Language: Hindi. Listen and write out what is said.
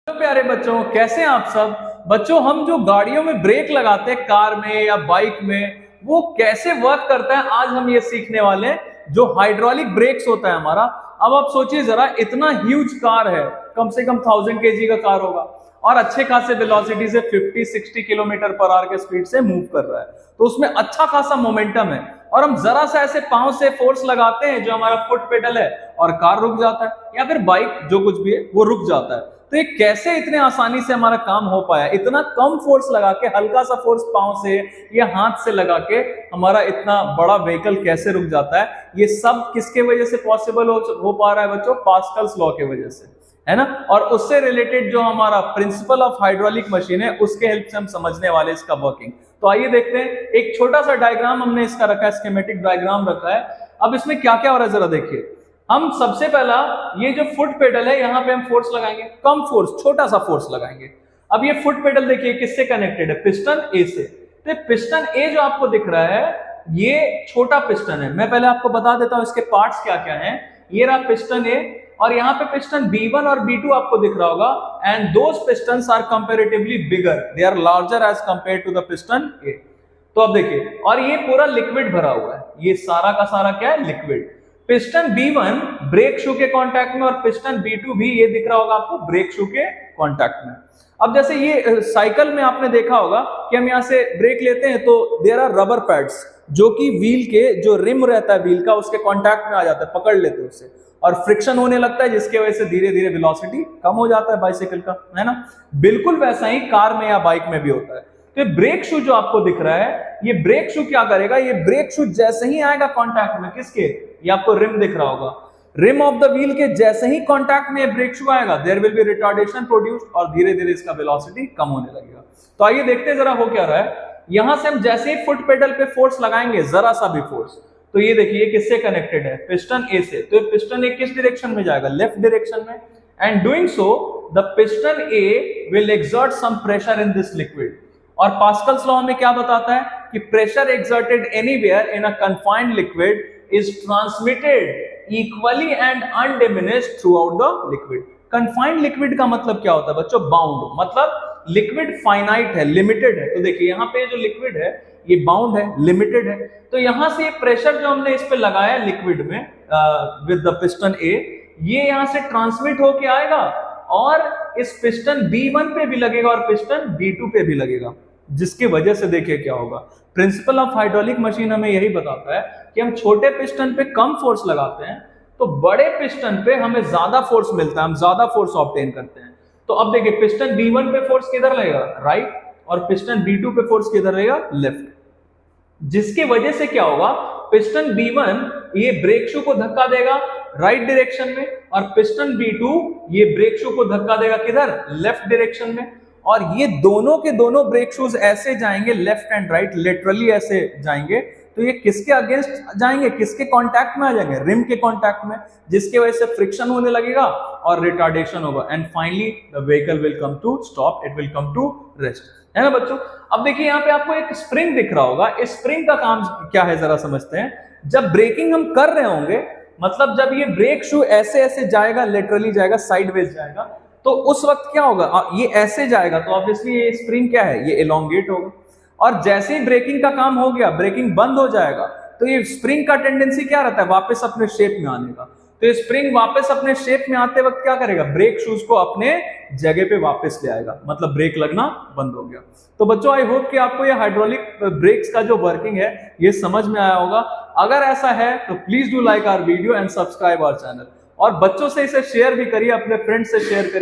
हेलो प्यारे बच्चों, कैसे हैं आप सब। बच्चों, हम जो गाड़ियों में ब्रेक लगाते हैं कार में या बाइक में, वो कैसे वर्क करता है आज हम ये सीखने वाले हैं। जो हाइड्रोलिक ब्रेक्स होता है हमारा, अब आप सोचिए जरा, इतना ह्यूज कार है, कम से कम 1000 kg का कार होगा और अच्छे खासे वेलोसिटी से 50-60 किलोमीटर पर आवर के स्पीड से मूव कर रहा है, तो उसमें अच्छा खासा मोमेंटम है। और हम जरा सा ऐसे पांव से फोर्स लगाते हैं जो हमारा फुट पेडल है और कार रुक जाता है, या फिर बाइक जो कुछ भी है वो रुक जाता है। तो ये कैसे इतने आसानी से हमारा काम हो पाया, इतना कम फोर्स लगा के, हल्का सा फोर्स पांव से या हाथ से लगा के हमारा इतना बड़ा व्हीकल कैसे रुक जाता है। ये सब किसके वजह से पॉसिबल हो पा रहा है बच्चों? पास्कल्स लॉ के वजह से, है ना। और उससे रिलेटेड जो हमारा प्रिंसिपल ऑफ हाइड्रोलिक मशीन है, उसके हेल्प से हम समझने वाले इसका वर्किंग। तो आइए देखते हैं, एक छोटा सा डायग्राम हमने इसका रखा है, स्कीमेटिक डायग्राम रखा है। अब इसमें क्या क्या हो रहा है जरा देखिए। हम सबसे पहला ये जो फुट पेडल है, यहां पे हम फोर्स लगाएंगे, कम फोर्स, छोटा सा फोर्स लगाएंगे। अब ये फुट पेडल देखिए किससे कनेक्टेड है? पिस्टन ए से। तो पिस्टन ए जो आपको दिख रहा है, ये छोटा पिस्टन है। मैं पहले आपको बता देता हूं इसके पार्ट्स क्या क्या हैं। ये रहा पिस्टन ए, और यहाँ पे पिस्टन B1 और B2 आपको दिख रहा होगा, and those pistons are comparatively bigger, they are larger as compared to the piston A. तो अब देखिए, और ये पूरा लिक्विड भरा हुआ है, ये सारा का सारा क्या है? Liquid. Piston B1 brake shoe के कांटेक्ट में, और पिस्टन B2 भी, ये दिख रहा होगा आपको, ब्रेक शू के कांटेक्ट में। अब जैसे ये साइकिल में आपने देखा होगा कि हम यहाँ से ब्रेक लेते हैं तो देयर आर रबर पैड्स, जो कि व्हील के जो रिम रहता है व्हील का, उसके कांटेक्ट में आ जाता है, पकड़ लेते हैं उससे, और फ्रिक्शन होने लगता है, जिसके वजह से धीरे धीरे वेलोसिटी कम हो जाता है बाइसाइकिल का, है ना। बिल्कुल वैसा ही कार में या बाइक में भी होता है। तो ये ब्रेक शू जो आपको दिख रहा है, ये ब्रेक शू क्या करेगा? ये ब्रेक शू जैसे ही आएगा कांटेक्ट में, किसके? ये आपको रिम दिख रहा होगा, रिम ऑफ द व्हील के जैसे ही कांटेक्ट में ब्रेक शू आएगा, there will be retardation produced, और धीरे धीरे इसका वेलोसिटी कम होने लगेगा। तो आइए देखते हैं जरा हो क्या रहा है। यहां से हम जैसे ही फुट पेडल पे फोर्स लगाएंगे, जरा सा भी फोर्स, तो ये देखिए किससे कनेक्टेड है? पिस्टन ए से। तो पिस्टन ए किस डायरेक्शन में जाएगा? लेफ्ट डायरेक्शन में। And doing so the piston A will exert some pressure in this liquid. और पास्कल्स लॉ में क्या बताता है कि pressure exerted anywhere in a confined liquid is transmitted equally and undiminished throughout the liquid. Confined liquid का मतलब क्या होता है बच्चों? बाउंड, मतलब लिक्विड फाइनाइट है, लिमिटेड है। तो देखिए यहाँ पे जो लिक्विड है ये बाउंड है, लिमिटेड है। तो यहां से प्रेशर जो हमने इस पे लगाया लिक्विड में विद द पिस्टन ए, ये यहां से ट्रांसमिट होके आएगा और इस पिस्टन B1 पे भी लगेगा और पिस्टन B2 पे भी लगेगा, जिसकी वजह से देखिए क्या होगा। प्रिंसिपल ऑफ हाइड्रोलिक मशीन हमें यही बताता है कि हम छोटे पिस्टन पे कम फोर्स लगाते हैं तो बड़े पिस्टन पे हमें ज्यादा फोर्स मिलता है, हम ज्यादा फोर्स ऑब्टेन करते हैं। तो अब देखिए पिस्टन B1 पे फोर्स किधर लगेगा? राइट, और पिस्टन B2 पे फोर्स किधर रहेगा? लेफ्ट। जिसकी वजह से क्या होगा? पिस्टन B1 ये ब्रेक शू को धक्का देगा राइट डायरेक्शन में, और पिस्टन B2 ये ब्रेक शू को धक्का देगा किधर? लेफ्ट डायरेक्शन में। और ये दोनों के दोनों ब्रेक शूज ऐसे जाएंगे, लेफ्ट एंड राइट, लिटरली ऐसे जाएंगे। तो ये किसके अगेंस्ट जाएंगे? किसके कांटेक्ट में आ जाएंगे? रिम के कांटेक्ट में, जिसकी वजह से फ्रिक्शन होने लगेगा और रिटार्डेशन होगा, and finally the vehicle will come to stop, it will come to rest, है ना बच्चों। अब देखिए यहाँ पे आपको एक स्प्रिंग दिख रहा होगा, इस स्प्रिंग का काम क्या है जरा समझते हैं। जब ब्रेकिंग हम कर रहे होंगे, मतलब जब ये ब्रेक शू ऐसे ऐसे जाएगा, लिटरली जाएगा, साइडवेज जाएगा, तो उस वक्त क्या होगा? ये ऐसे जाएगा तो ऑब्वियसली ये स्प्रिंग क्या है? ये एलोंगेट होगा। और जैसे ही ब्रेकिंग का काम हो गया, ब्रेकिंग बंद हो जाएगा, तो ये स्प्रिंग का टेंडेंसी क्या रहता है? वापस अपने शेप में आने का। तो ये स्प्रिंग वापस अपने शेप में आते वक्त क्या करेगा? ब्रेक शूज को अपने जगह पे वापस ले आएगा, मतलब ब्रेक लगना बंद हो गया। तो बच्चों, आई होप कि आपको ये हाइड्रोलिक ब्रेक्स का जो वर्किंग है ये समझ में आया होगा। अगर ऐसा है तो please do like our video and subscribe our channel, और बच्चों से इसे शेयर भी करिए, अपने फ्रेंड्स से शेयर करिए।